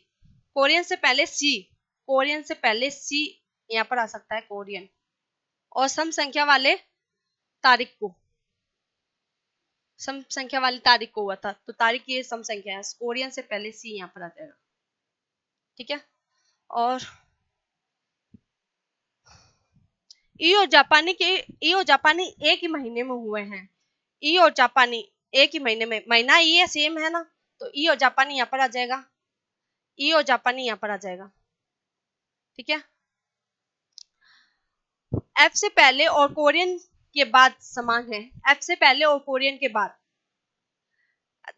कोरियन से पहले सी यहाँ पर आ सकता है, कोरियन, और सम संख्या वाले तारीख को, सम संख्या वाली तारीख को हुआ था, तो तारीख ये सम संख्या है, कोरियन से पहले सी यहाँ पर आ जाएगा, ठीक है। और ई और जापानी एक ही महीने में हुए हैं, ई और जापानी एक ही महीने में, महीना ई है सेम है ना, तो ई और जापानी यहाँ पर आ जाएगा, ई और जापानी यहाँ पर आ जाएगा, ठीक है। एफ से पहले और कोरियन के बाद समान है, एफ से पहले और कोरियन के बाद,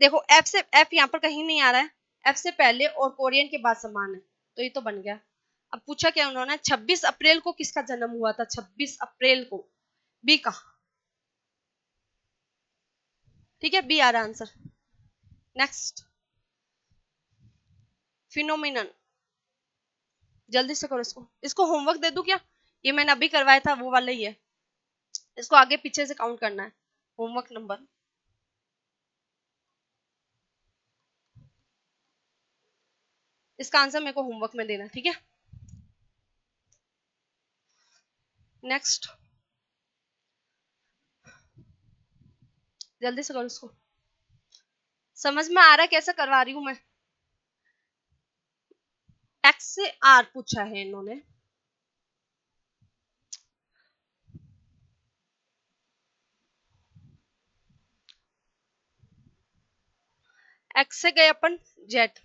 देखो एफ यहाँ पर कहीं नहीं आ रहा है, एफ से पहले और कोरियन के बाद समान है, तो ये तो बन गया। अब पूछा क्या उन्होंने, 26 अप्रैल को किसका जन्म हुआ था, 26 अप्रैल को बी का, ठीक है, बी आ रहा आंसर, नेक्स्ट, फिनोमिनन, जल्दी से करो इसको। इसको होमवर्क दे दूं क्या? ये मैंने अभी करवाया था, वो वाला ही है। इसको आगे पीछे से काउंट करना है। होमवर्क नंबर, इसका आंसर मेरे को होमवर्क में देना, ठीक है। नेक्स्ट, जल्दी से करो इसको। समझ में आ रहा है कैसे करवा रही हूं मैं? एक्स से आर पूछा है इन्होंने। एक्स से गए अपन जेड,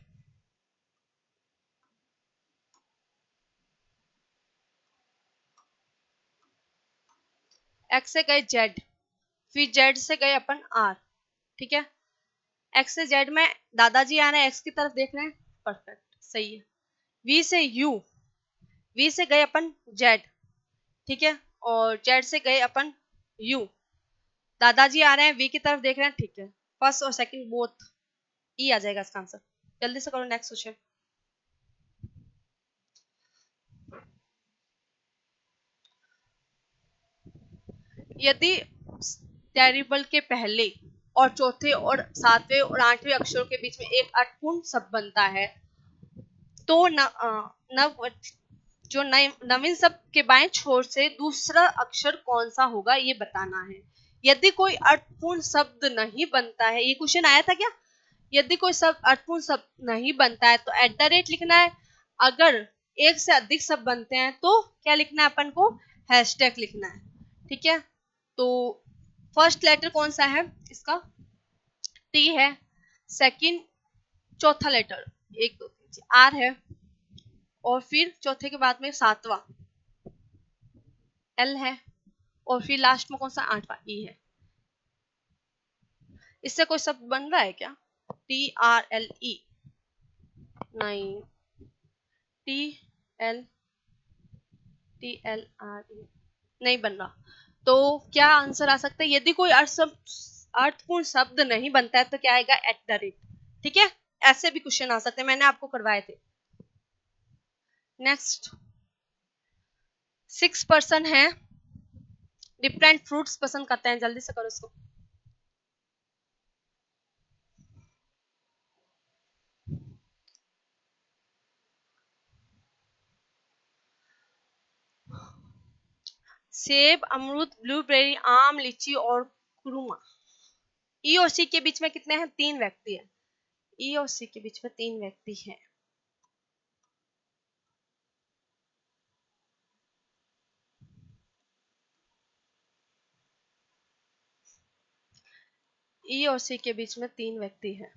एक्स से गए जेड, फिर जेड से गए अपन आर, ठीक है। एक्स से जेड में दादाजी आ रहे हैं, एक्स की तरफ देख रहे हैं, परफेक्ट, सही है। वी से यू, वी से गए अपन जेड, ठीक है, और जेड से गए अपन यू, दादाजी आ रहे हैं, वी की तरफ देख रहे हैं, ठीक है। फर्स्ट और सेकंड बोथ ई आ जाएगा इसका आंसर। जल्दी से करो नेक्स्ट क्वेश्चन। यदि टेरिबल के पहले और चौथे और सातवें और आठवें अक्षरों के बीच में एक अर्थपूर्ण शब्द बनता है, तो नव जो नवीन शब्द के बाएं छोर से दूसरा अक्षर कौन सा होगा, ये बताना है। यदि कोई अर्थपूर्ण शब्द नहीं बनता है, ये क्वेश्चन आया था क्या? यदि कोई शब्द अर्थपूर्ण शब्द नहीं बनता है तो एट द रेट लिखना है। अगर एक से अधिक शब्द बनते हैं तो क्या लिखना है अपन को? हैशटैग लिखना है, ठीक है। तो फर्स्ट लेटर कौन सा है इसका? टी है। सेकंड, चौथा लेटर, एक दो तीन आर है, और फिर चौथे के बाद में सातवां एल है, और फिर लास्ट में कौन सा? आठवां ई है। इससे कोई शब्द बन रहा है क्या? टी आर एल ई, नहीं। T L, T L R E, नहीं बन रहा। तो क्या आंसर आ सकता है? यदि कोई अर्थपूर्ण शब्द नहीं बनता है तो क्या आएगा? एट द रेट, ठीक है। ऐसे भी क्वेश्चन आ सकते हैं, मैंने आपको करवाए थे। नेक्स्ट, 6% है डिफरेंट फ्रूट्स पसंद करते हैं, जल्दी से करो इसको। सेब, अमरूद, ब्लूबेरी, आम, लीची और कुरुमा। ई और सी के बीच में कितने हैं? 3 व्यक्ति हैं। ई और सी के बीच में 3 व्यक्ति हैं। ई और सी के बीच में 3 व्यक्ति हैं,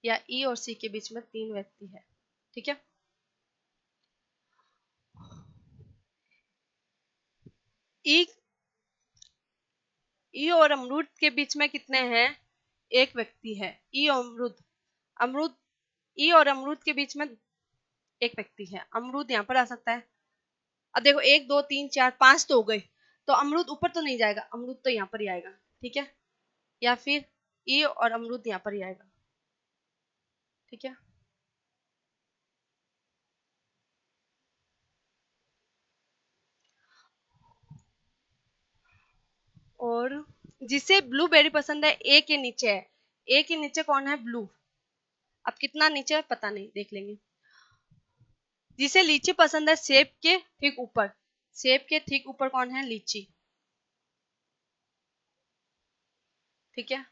या ई और सी के बीच में 3 व्यक्ति हैं, ठीक है। ई, ई और अमरूद के बीच में कितने हैं? एक व्यक्ति है। ई और अमरूद, अमरूद, ई और अमरूद के बीच में एक व्यक्ति है। अमरूद यहाँ पर आ सकता है। अब देखो 1 2 3 4 5 तो हो गए, तो अमरूद ऊपर तो नहीं जाएगा, अमरूद तो यहाँ पर ही आएगा, ठीक है। या फिर ई और अमरूद यहाँ पर ही आएगा, ठीक है। और जिसे ब्लूबेरी पसंद है, ए के नीचे है। ए के नीचे कौन है? ब्लू। अब कितना नीचे है पता नहीं, देख लेंगे। जिसे लीची पसंद है, सेब के ठीक ऊपर, सेब के ठीक ऊपर कौन है? लीची, ठीक है।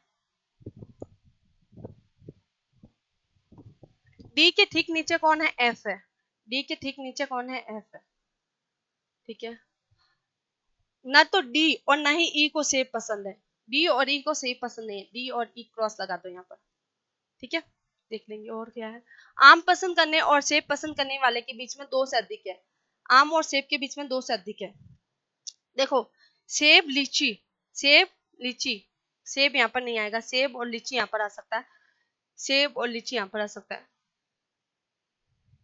डी के ठीक नीचे कौन है? एफ है। डी के ठीक नीचे कौन है? एफ है, ठीक है। ना तो डी और ना ही ई को सेब पसंद है। डी और ई को सेब पसंद नहीं है। डी और ई क्रॉस लगा दो यहाँ पर, ठीक है। देख लेंगे और क्या है। आम पसंद करने और सेब पसंद करने वाले के बीच में 2 से अधिक है। आम और सेब के बीच में 2 से अधिक है। देखो, सेब लीची, सेब लीची, सेब यहाँ पर नहीं आएगा, सेब और लीची यहाँ पर आ सकता है, सेब और लीची यहाँ पर आ सकता है।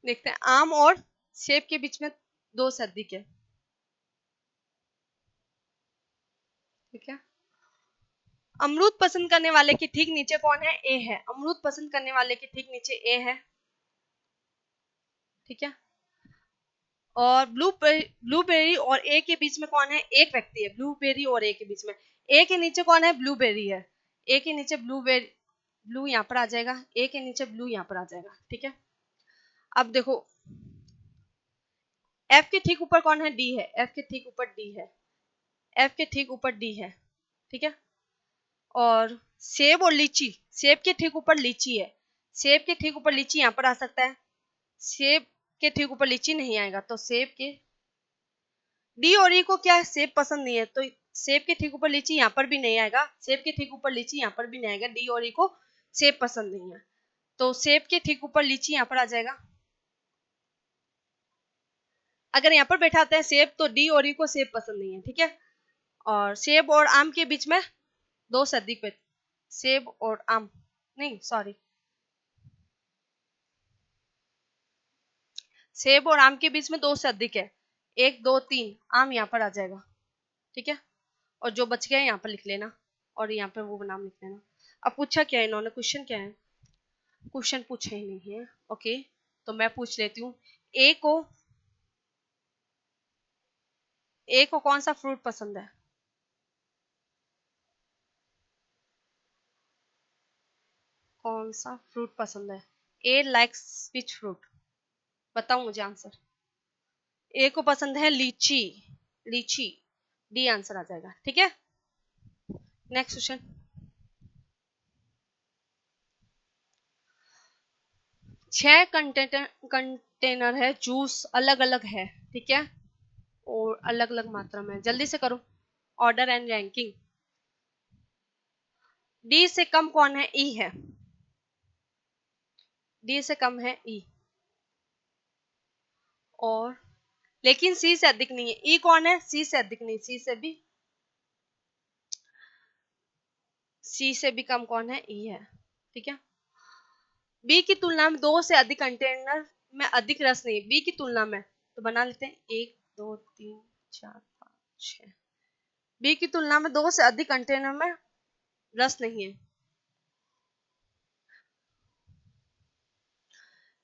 देखते हैं, आम और सेब के बीच में 2 से अधिक है, ठीक है। अमरूद पसंद करने वाले के ठीक नीचे कौन है? ए है। अमरूद पसंद करने वाले के ठीक नीचे ए है, ठीक है। और ब्लूबेरी और ए के बीच में कौन है? एक व्यक्ति है। ब्लूबेरी और ए के बीच में, ए के नीचे कौन है? ब्लूबेरी है। ए के नीचे ब्लूबेरी, ब्लू यहाँ पर आ जाएगा, ए के नीचे ब्लू यहाँ पर आ जाएगा, ठीक है। अब देखो एफ के ठीक ऊपर कौन है? डी है। एफ के ठीक ऊपर डी है, एफ के ठीक ऊपर डी है, ठीक है। और सेब और लीची, सेब के ठीक ऊपर लीची है, सेब के ठीक ऊपर लीची यहाँ पर आ सकता है, सेब के ठीक ऊपर लीची नहीं आएगा, तो सेब के डी और ई को क्या है? सेब पसंद नहीं है, तो सेब के ठीक ऊपर लीची यहाँ पर भी नहीं आएगा, सेब के ठीक ऊपर लीची यहाँ पर भी नहीं आएगा, डी और ई को सेब पसंद नहीं है, तो सेब के ठीक ऊपर लीची यहाँ पर आ जाएगा। अगर यहाँ पर बैठाते हैं सेब, तो डी और ई को सेब पसंद नहीं है, ठीक है। और सेब और आम के बीच में दो से अधिक सेब और आम, नहीं सॉरी, सेब और आम के बीच में दो से अधिक है, एक दो तीन, आम यहाँ पर आ जाएगा, ठीक है। और जो बच गया यहाँ पर लिख लेना, और यहाँ पर वो नाम लिख लेना। अब पूछा क्या है इन्होंने? क्वेश्चन क्या है? क्वेश्चन पूछे ही नहीं है, ओके, तो मैं पूछ लेती हूँ। ए को कौन सा फ्रूट पसंद है? कौन सा फ्रूट पसंद है? ए लाइक्स विच फ्रूट? बताओ मुझे आंसर। ए को पसंद है लीची, लीची, डी आंसर आ जाएगा, ठीक है। Next question. 6 कंटेनर है, जूस अलग अलग है, ठीक है, और अलग अलग मात्रा में। जल्दी से करो, ऑर्डर एंड रैंकिंग। डी से कम कौन है? ई है, डी से कम है ई, और लेकिन सी से अधिक नहीं है। ई कौन है? सी से अधिक नहीं, सी से भी कम कौन है? ई है, ठीक है। बी की तुलना में दो से अधिक कंटेनर में अधिक रस नहीं, बी की तुलना में, तो बना लेते हैं 1 2 3 4 5 6। बी की तुलना में दो से अधिक कंटेनर में रस नहीं है,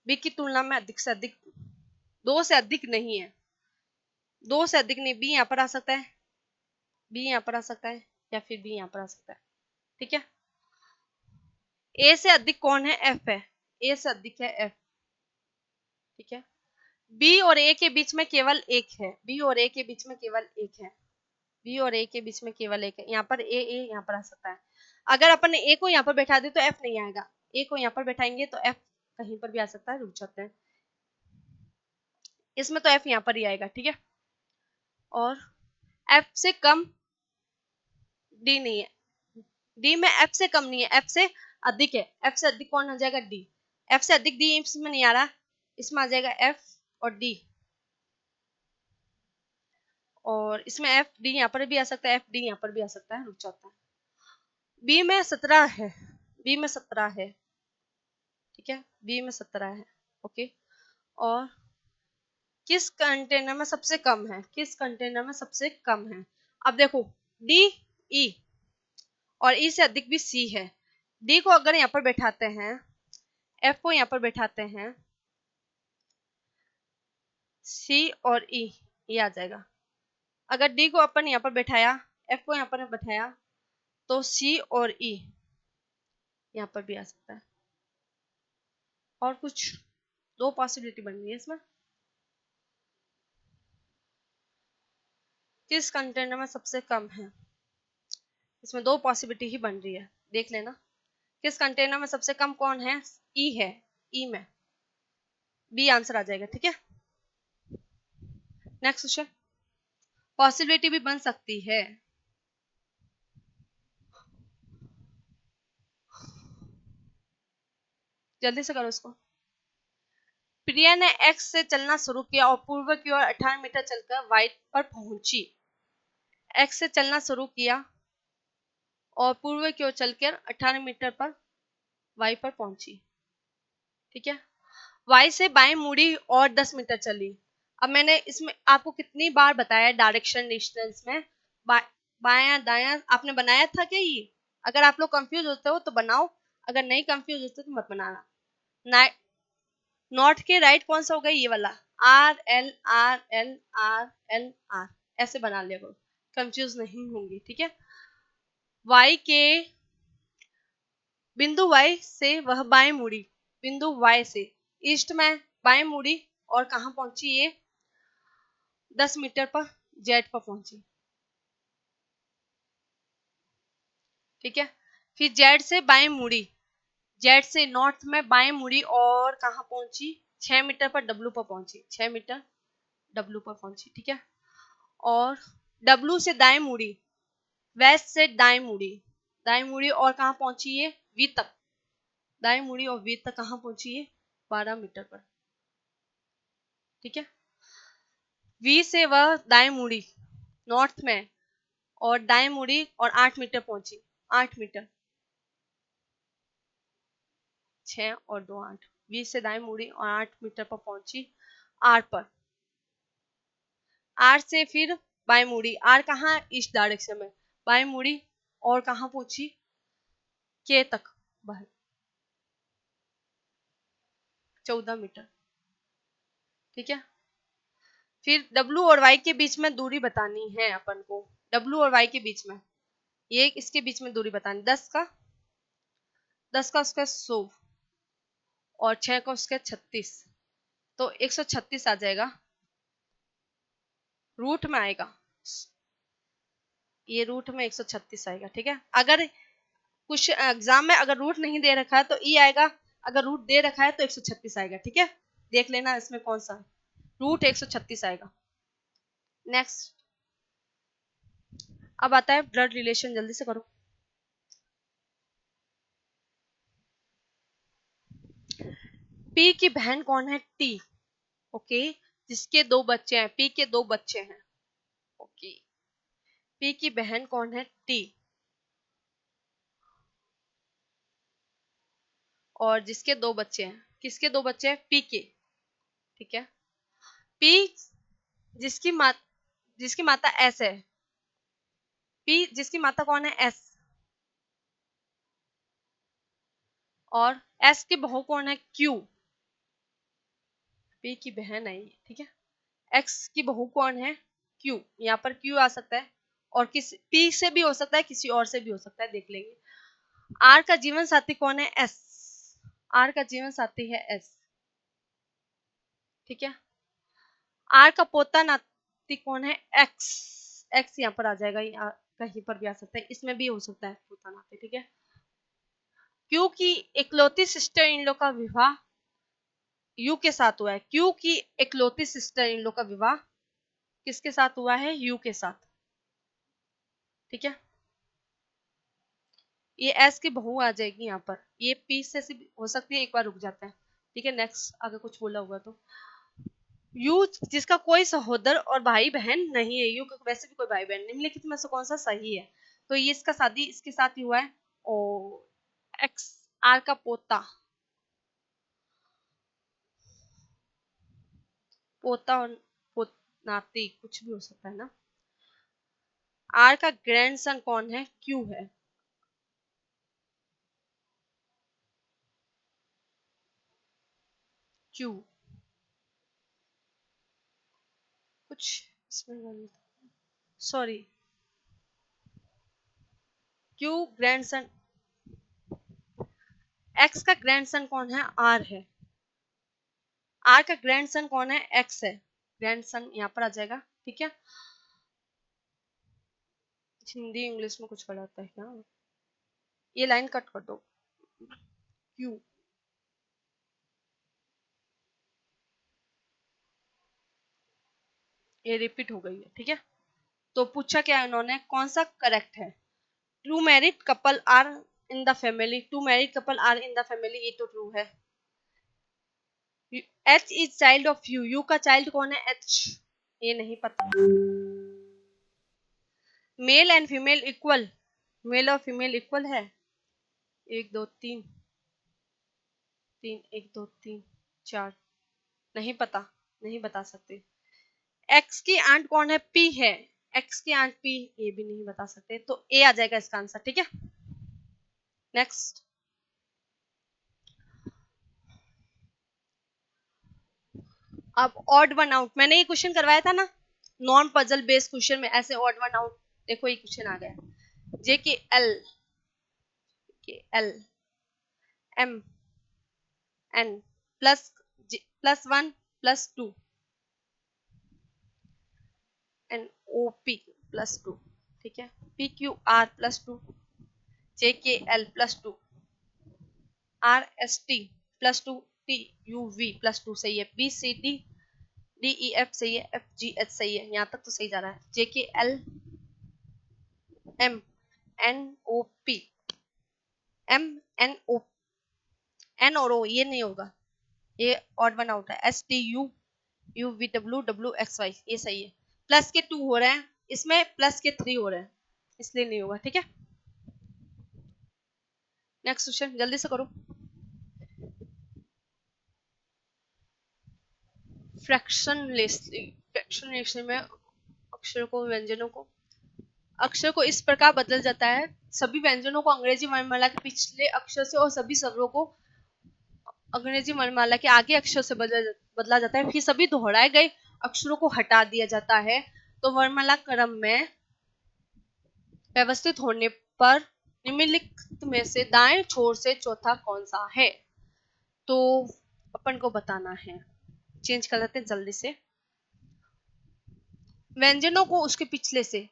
बी की तुलना में अधिक से अधिक, दो से अधिक नहीं है, दो से अधिक नहीं, बी यहाँ पर आ सकता है, बी यहाँ पर आ सकता है, या फिर बी यहाँ पर आ सकता है, ठीक है। ए से अधिक कौन है? एफ है, ए से अधिक है एफ, ठीक है। बी और ए के बीच में केवल एक है, बी और ए के बीच में केवल एक है, बी और ए के बीच में केवल एक है, यहाँ पर ए यहाँ पर आ सकता है। अगर अपन ने ए को यहाँ पर बैठा दे तो एफ नहीं आएगा, ए को यहाँ पर बैठाएंगे तो एफ कहीं पर भी आ सकता है, रुक जाते हैं, इसमें तो एफ यहाँ पर ही आएगा, ठीक है। और एफ से कम डी नहीं है, डी में एफ से कम नहीं है, एफ से अधिक है, एफ से अधिक कौन हो जाएगा? डी। एफ से अधिक डी इसमें नहीं आ रहा, इसमें आ जाएगा एफ और डी, और इसमें एफ डी यहाँ पर भी आ सकता है, एफ डी यहाँ पर भी आ सकता है, रुक जाता है। बी में 17 है, बी में 17 है, ठीक है, बी में 17 है, ओके। और किस कंटेनर में सबसे कम है? किस कंटेनर में सबसे कम है? अब देखो डी, ई और ई से अधिक भी सी है, डी को अगर यहाँ पर बैठाते हैं, एफ को यहाँ पर बैठाते हैं, सी और ई, ये आ जाएगा। अगर डी को अपन यहाँ पर बैठाया, एफ को यहाँ पर बैठाया, तो सी और ई यहाँ पर भी आ सकता है। और कुछ दो पॉसिबिलिटी बन रही है इसमें। किस कंटेनर में सबसे कम है? इसमें दो पॉसिबिलिटी ही बन रही है, देख लेना। किस कंटेनर में सबसे कम कौन है? ई है, ई में बी आंसर आ जाएगा, ठीक है। Next question. पॉसिबिलिटी भी बन सकती है, जल्दी से करो इसको। प्रिया ने एक्स से चलना शुरू किया और पूर्व की ओर 18 मीटर चलकर वाई पर पहुंची। एक्स से चलना शुरू किया और पूर्व की ओर चलकर 18 मीटर पर वाई पर पहुंची, ठीक है। वाई से बाएं मुड़ी और 10 मीटर चली। अब मैंने इसमें आपको कितनी बार बताया डायरेक्शन डिस्टेंस में, बायां दायां आपने बनाया था क्या ये? अगर आप लोग कंफ्यूज होते हो तो बनाओ, अगर नहीं कंफ्यूज होते तो मत बनाना। नॉर्थ के राइट कौन सा होगा, ये वाला, R L R L R L R, ऐसे बना लिया करो, कंफ्यूज नहीं होंगी, ठीक है। वाई के बिंदु वाई से वह बाएं मुड़ी, बिंदु वाई से ईस्ट में बाएं मुड़ी, और कहां पहुंची ये, 10 मीटर पर जेड पर पहुंची, ठीक है। फिर जेड से बाएं मुड़ी, जेड से नॉर्थ में बाएं मुड़ी, और कहां पहुंची, 6 मीटर पर डब्लू पर पहुंची, 6 मीटर डब्लू पर पहुंची, ठीक है। और डब्लू से दाएं मुड़ी, वेस्ट से दाएं मुड़ी, दाएं मुड़ी, और कहां पहुंची ये, वी तक, दाएं मुड़ी और वी तक कहां पहुंची ये, 12 मीटर पर, ठीक है। वी से वह दाएं मुड़ी नॉर्थ में, और दाएं मुड़ी और 8 मीटर पहुंची, 8 मीटर, 6 और 2 8, वी से दाएं मुड़ी और 8 मीटर पर पहुंची आर पर, आर से फिर बाएं मुड़ी, आर कहाँ, ईस्ट डायरेक्शन में, बाएं मुड़ी, और कहां पहुंची, के तक, 14 मीटर, ठीक है। फिर डब्लू और वाई के बीच में दूरी बतानी है अपन को, डब्लू और वाई के बीच में, ये इसके बीच में दूरी बतानी, 10 का उसका 100, और 6 का उसका 36, तो 136 आ जाएगा, रूट में आएगा, ये रूट में 136 आएगा, ठीक है। अगर कुछ एग्जाम में अगर रूट नहीं दे रखा है तो ई आएगा, अगर रूट दे रखा है तो 136 आएगा, ठीक है। देख लेना इसमें कौन सा रूट, 136 आएगा। नेक्स्ट, अब आता है ब्लड रिलेशन, जल्दी से करो। पी की बहन कौन है, टी, ओके, जिसके 2 बच्चे हैं, पी के 2 बच्चे हैं, ओके, पी की बहन कौन है, टी, और जिसके 2 बच्चे हैं, किसके 2 बच्चे हैं, पी के, ठीक है। पी जिसकी जिसकी माता एस है, पी जिसकी माता कौन है, एस, और एस की बहू कौन है, क्यू, पी की बहन है, ठीक है। एक्स की बहू कौन है, क्यू, यहाँ पर क्यू आ सकता है, और किस पी से भी हो सकता है, किसी और से भी हो सकता है, देख लेंगे। आर का जीवन साथी कौन है, एस, आर का जीवन साथी है एस, ठीक है। आर का पोता नाती कौन है, एक्स, एक्स यहाँ पर आ जाएगा, या कहीं पर भी आ सकता है, इसमें भी हो सकता है पोता नाती, ठीक है। क्यू की इकलौती सिस्टर इन लोग का विवाह यू के साथ हुआ है, क्यू की इकलौती सिस्टर इन लोग का विवाह किसके साथ हुआ है, यू के साथ, ठीक है। ये एस की बहू आ जाएगी यहाँ पर, ये पी से हो सकती है, एक बार रुक जाता है, ठीक है। नेक्स्ट, आगे कुछ बोला हुआ तो, यू जिसका कोई सहोदर और भाई बहन नहीं है, यू का वैसे भी कोई भाई बहन, निम्नलिखित में से कौन सा सही है, तो ये इसका शादी इसके साथ ही हुआ है, और एक्स, आर का पोता, पोता और नाती कुछ भी हो सकता है ना। आर का ग्रैंडसन कौन है, क्यू है, क्यू, कुछ इसमें सॉरी, क्यू ग्रैंडसन, एक्स का ग्रैंडसन कौन है, आर है, आर का ग्रैंडसन कौन है, एक्स है, ग्रैंडसन यहाँ पर आ जाएगा, ठीक है। हिंदी इंग्लिश में कुछ गलत है क्या, ये लाइन कट कर दो, क्यू, ये रिपीट हो गई है, ठीक है। तो पूछा क्या है उन्होंने, कौन सा करेक्ट है, two married couple are in the family, two married couple are in the family, ये तो ट्रू है। H is child of U, U का चाइल्ड कौन है, एच, ये नहीं पता। Male and female equal, male और फीमेल इक्वल है, 1 2 3 3 1 2 3 4, नहीं पता, नहीं बता सकते। एक्स की आंट कौन है, पी है, एक्स की आंट पी, ये भी नहीं बता सकते, तो ए आ जाएगा इसका आंसर, ठीक है। नेक्स्ट, अब ऑड वन आउट, मैंने ये क्वेश्चन करवाया था ना नॉन पजल बेस्ड क्वेश्चन में, ऐसे ऑड वन आउट। देखो ये क्वेश्चन आ गया, J K L M N plus 1 plus 2 N O P plus 2, ठीक है, P Q R plus 2, J K L plus 2, R S T plus 2, T U V plus 2, सही है। B C D D E F सही है, एफ जी एच सही है, यहाँ तक तो सही जा रहा है। J K L M N O P M N O N और ओ ये नहीं होगा, ये ऑड वन आउट है। S T U U V W W X Y ये सही है। प्लस के 2 हो रहे हैं, इसमें प्लस के 3 हो रहे हैं, इसलिए नहीं होगा, ठीक है। नेक्स्ट क्वेश्चन जल्दी से करो। फ्रैक्शनलेसली में अक्षरों को व्यंजनों को अक्षर को इस प्रकार बदल जाता है, सभी व्यंजनों को अंग्रेजी वर्णमाला के पिछले अक्षर से और सभी स्वरों को अंग्रेजी वर्णमाला के आगे अक्षर से बदला जाता है, फिर सभी दोहराए गए अक्षरों को हटा दिया जाता है। तो वर्णमाला क्रम में व्यवस्थित होने पर निम्नलिखित में से दाएं छोर से चौथा कौन सा है? तो अपन को बताना है, चेंज कर देते हैं जल्दी से। व्यंजनों को उसके पिछले से,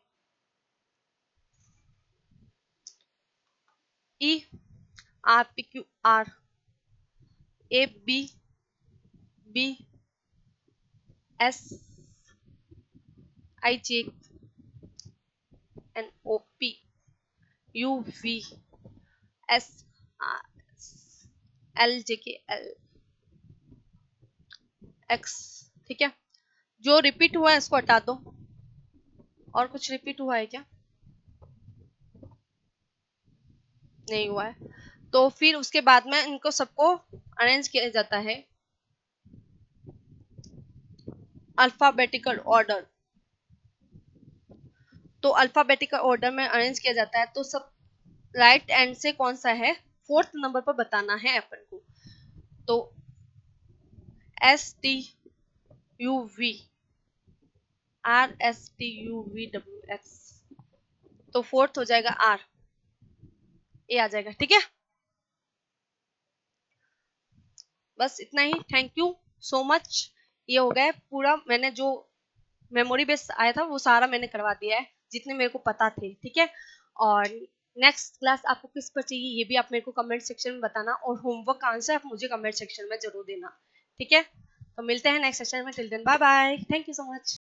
E R P Q R A B B S I J N O P U V S L J K L x, ठीक है। जो रिपीट हुआ है इसको हटा दो। और कुछ रिपीट हुआ है क्या? नहीं हुआ है। तो फिर उसके बाद में इनको सबको अरेंज किया जाता है अल्फाबेटिकल ऑर्डर। तो अल्फाबेटिकल ऑर्डर में अरेंज किया जाता है, तो सब राइट एंड से कौन सा है, फोर्थ नंबर पर बताना है अपन को। तो S T U V R S T U V W X, तो फोर्थ हो जाएगा आर, ये आ जाएगा, ठीक है। बस इतना ही, थैंक यू सो मच। ये हो गया पूरा, मैंने जो मेमोरी बेस आया था वो सारा मैंने करवा दिया है, जितने मेरे को पता थे, ठीक है। और नेक्स्ट क्लास आपको किस पर चाहिए ये भी आप मेरे को कमेंट सेक्शन में बताना, और होमवर्क का आंसर आप मुझे कमेंट सेक्शन में जरूर देना, ठीक है। तो मिलते हैं नेक्स्ट सेशन में, till then bye bye, thank you so much.